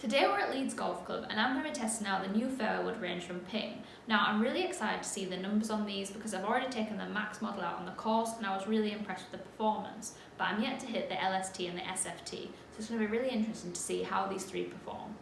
Today we're at Leeds Golf Club and I'm going to be testing out the new fairway wood range from Ping. Now I'm really excited to see the numbers on these because I've already taken the max model out on the course and I was really impressed with the performance, but I'm yet to hit the LST and the SFT, so it's going to be really interesting to see how these three perform.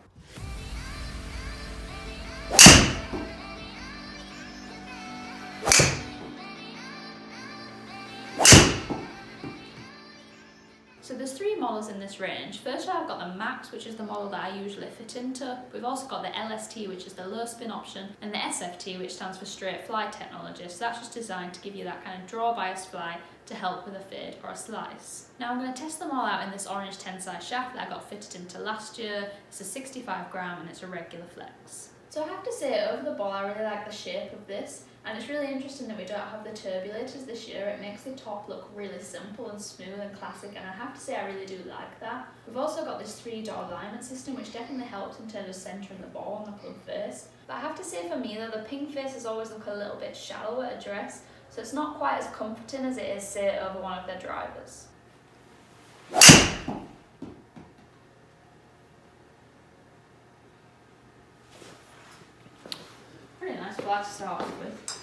So there's three models in this range. First I've got the Max, which is the model that I usually fit into. We've also got the LST, which is the low spin option, and the SFT, which stands for straight fly technology. So that's just designed to give you that kind of draw bias fly to help with a fade or a slice. Now I'm going to test them all out in this orange 10 size shaft that I got fitted into last year. It's a 65 gram and it's a regular flex. So I have to say, over the ball I really like the shape of this, and it's really interesting that we don't have the turbulators this year. It makes the top look really simple and smooth and classic, and I have to say I really do like that. We've also got this 3-door alignment system, which definitely helps in terms of centering the ball on the club face. But I have to say, for me though, the Ping faces always look a little bit shallow at address, so it's not quite as comforting as it is, say, over one of their drivers. Pretty nice flag to start off with.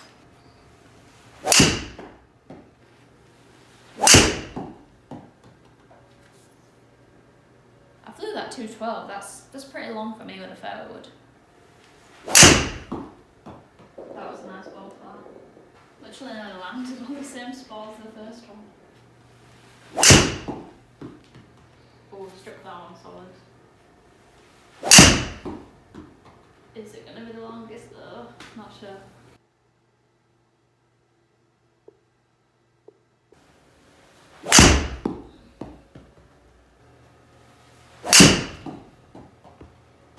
I flew that 212, that's pretty long for me with a fairway wood. That was a nice ball fly. Literally nearly landed on the same spot as the first one. Oh, struck that one solid. Is it going to be the longest though? Not sure.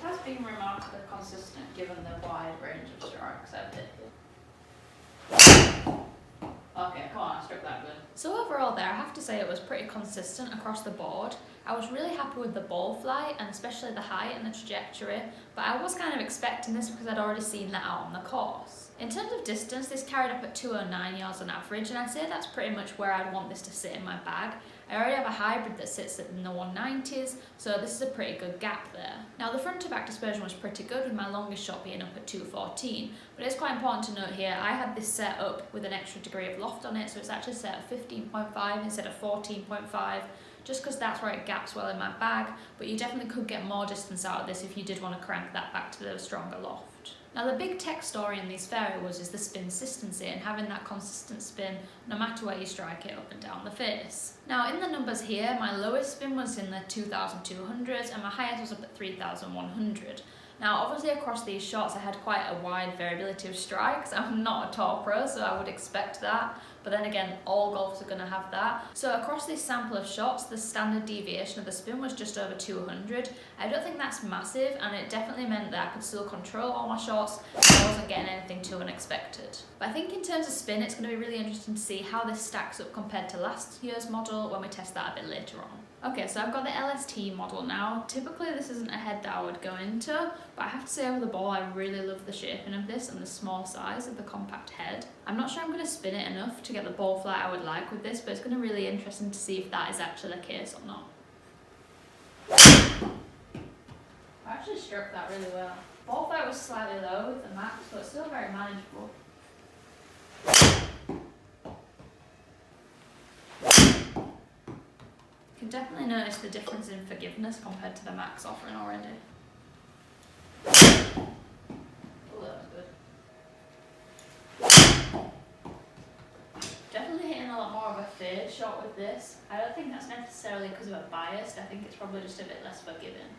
That's been remarkably consistent given the wide range of strikes I've hit. Okay, come on, I struck that good. So overall there, I have to say it was pretty consistent across the board. I was really happy with the ball flight and especially the height and the trajectory, but I was kind of expecting this because I'd already seen that out on the course. In terms of distance, this carried up at 209 yards on average, and I'd say that's pretty much where I'd want this to sit in my bag. I already have a hybrid that sits in the 190s, so this is a pretty good gap there. Now the front to back dispersion was pretty good, with my longest shot being up at 214, but it's quite important to note here, I had this set up with an extra degree of loft on it, so it's actually set at 15.5 instead of 14.5, just because that's where it gaps well in my bag, but you definitely could get more distance out of this if you did want to crank that back to the stronger loft. Now the big tech story in these fairway woods is the spinsistency and having that consistent spin no matter where you strike it up and down the face. Now in the numbers here, my lowest spin was in the 2,200s and my highest was up at 3,100. Now obviously across these shots I had quite a wide variability of strikes. I'm not a tour pro, so I would expect that, but then again all golfers are going to have that. So across this sample of shots, the standard deviation of the spin was just over 200. I don't think that's massive, and it definitely meant that I could still control all my shots and I wasn't getting anything too unexpected. But I think in terms of spin, it's going to be really interesting to see how this stacks up compared to last year's model when we test that a bit later on. Okay, so I've got the LST model now. Typically this isn't a head that I would go into, but I have to say over the ball I really love the shaping of this and the small size of the compact head. I'm not sure I'm going to spin it enough to get the ball flight I would like with this, but it's going to be really interesting to see if that is actually the case or not. I actually struck that really well. Ball flight was slightly low with the Max, but it's still very manageable. You can definitely notice the difference in forgiveness compared to the Max offering already. Oh, that was good. Definitely hitting a lot more of a fade shot with this. I don't think that's necessarily because of a bias, I think it's probably just a bit less forgiving.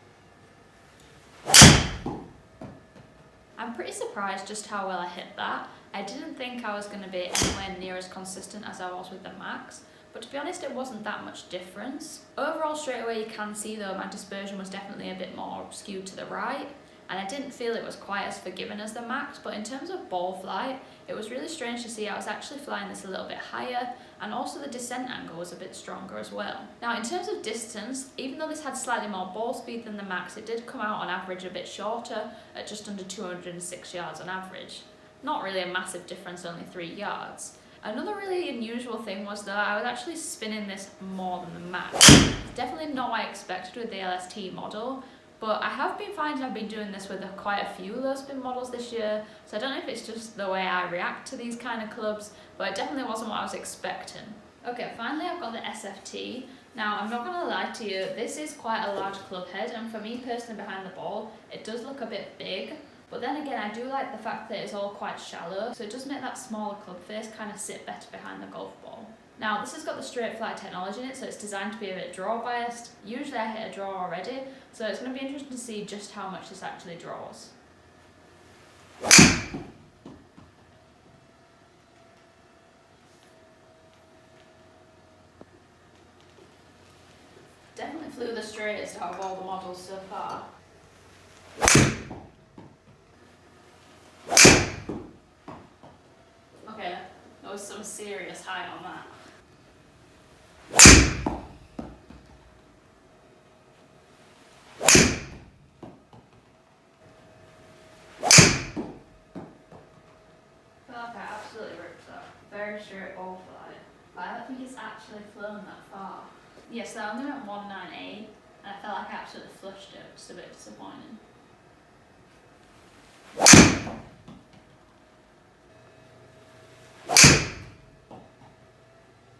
I'm pretty surprised just how well I hit that. I didn't think I was going to be anywhere near as consistent as I was with the Max, but to be honest it wasn't that much difference. Overall straight away you can see though my dispersion was definitely a bit more skewed to the right, and I didn't feel it was quite as forgiving as the Max, but in terms of ball flight, it was really strange to see I was actually flying this a little bit higher, and also the descent angle was a bit stronger as well. Now in terms of distance, even though this had slightly more ball speed than the Max, it did come out on average a bit shorter at just under 206 yards on average. Not really a massive difference, only 3 yards. Another really unusual thing was that I was actually spinning this more than the Max. It's definitely not what I expected with the LST model, But I have been finding I've been doing this with quite a few low spin models this year, so I don't know if it's just the way I react to these kind of clubs, but it definitely wasn't what I was expecting. Okay, finally I've got the SFT. Now, I'm not going to lie to you, this is quite a large club head, and for me personally behind the ball, it does look a bit big. But then again, I do like the fact that it's all quite shallow, so it does make that smaller club face kind of sit better behind the golf ball. Now, this has got the straight flight technology in it, so it's designed to be a bit draw biased. Usually I hit a draw already, so it's going to be interesting to see just how much this actually draws. Definitely flew the straightest out of all the models so far. Okay, there was some serious height on that. Okay, absolutely ripped that. Very straight ball flight. But I don't think it's actually flown that far. Yes, so I only went 198, and I felt like I absolutely flushed it, which is a bit disappointing.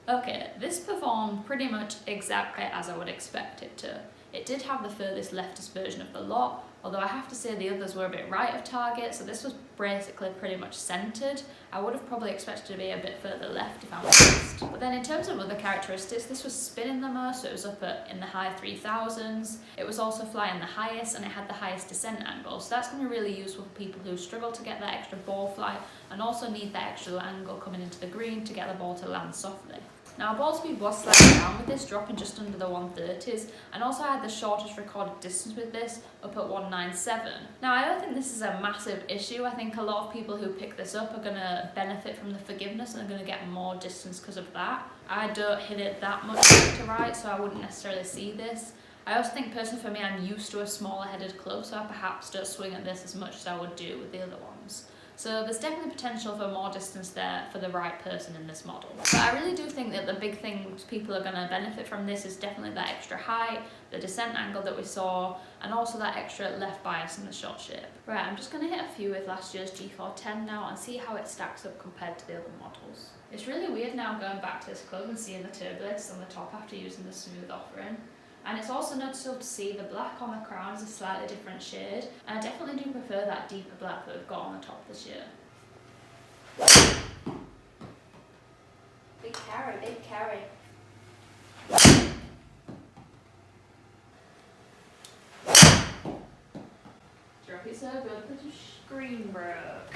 Okay, this performed pretty much exactly as I would expect it to. It did have the furthest left dispersion of the lot, although I have to say the others were a bit right of target, so this was basically pretty much centred. I would have probably expected to be a bit further left if I'm honest. But then in terms of other characteristics, this was spinning the most, so it was up in the high 3000s. It was also flying the highest, and it had the highest descent angle, so that's going to be really useful for people who struggle to get that extra ball flight and also need that extra angle coming into the green to get the ball to land softly. Now, ball speed was slightly down with this, dropping just under the 130s, and also I had the shortest recorded distance with this, up at 197. Now, I don't think this is a massive issue. I think a lot of people who pick this up are going to benefit from the forgiveness and are going to get more distance because of that. I don't hit it that much left to right, so I wouldn't necessarily see this. I also think personally for me, I'm used to a smaller headed club, so I perhaps don't swing at this as much as I would do with the other ones. So there's definitely potential for more distance there for the right person in this model. But I really do think that the big things people are going to benefit from this is definitely that extra height, the descent angle that we saw, and also that extra left bias in the shot shape. Right, I'm just going to hit a few with last year's G410 now and see how it stacks up compared to the other models. It's really weird now going back to this club and seeing the turbulence on the top after using the smooth offering. And it's also noticeable to see the black on the crown is a slightly different shade, and I definitely do prefer that deeper black that we've got on the top this year. Big carry, big carry. Drop it so good that your screen broke.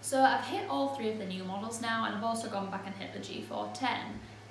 So I've hit all three of the new models now, and I've also gone back and hit the G410.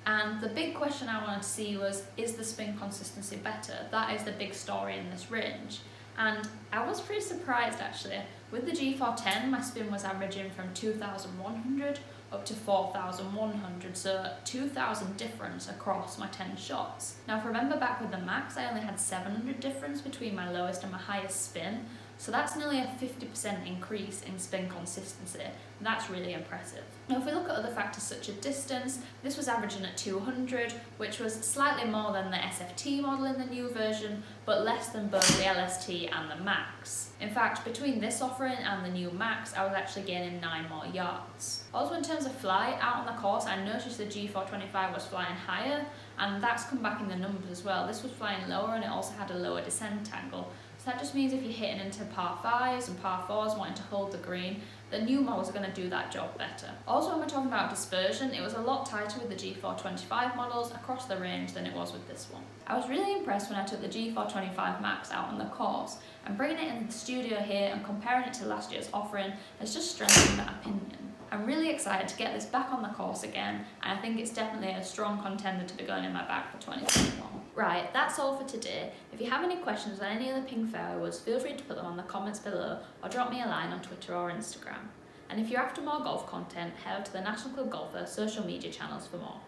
And the big question I wanted to see was, is the spin consistency better? That is the big story in this range. And I was pretty surprised actually. With the G410, my spin was averaging from 2,100 up to 4,100, so 2,000 difference across my 10 shots. Now if I remember back with the max, I only had 700 difference between my lowest and my highest spin. So that's nearly a 50% increase in spin consistency, and that's really impressive. Now if we look at other factors such as distance, this was averaging at 200, which was slightly more than the SFT model in the new version, but less than both the LST and the Max. In fact, between this offering and the new Max, I was actually gaining 9 more yards. Also in terms of flight, out on the course, I noticed the G425 was flying higher, and that's come back in the numbers as well. This was flying lower, and it also had a lower descent angle. So that just means if you're hitting into par 5s and par 4s wanting to hold the green, the new models are going to do that job better. Also when we're talking about dispersion, it was a lot tighter with the G425 models across the range than it was with this one. I was really impressed when I took the G425 Max out on the course, and bringing it in the studio here and comparing it to last year's offering has just strengthened that opinion. I'm really excited to get this back on the course again, and I think it's definitely a strong contender to be going in my bag for 2021. Right, that's all for today. If you have any questions on any of the Ping fairway woods, feel free to put them on the comments below or drop me a line on Twitter or Instagram. And if you're after more golf content, head out to the National Club Golfer social media channels for more.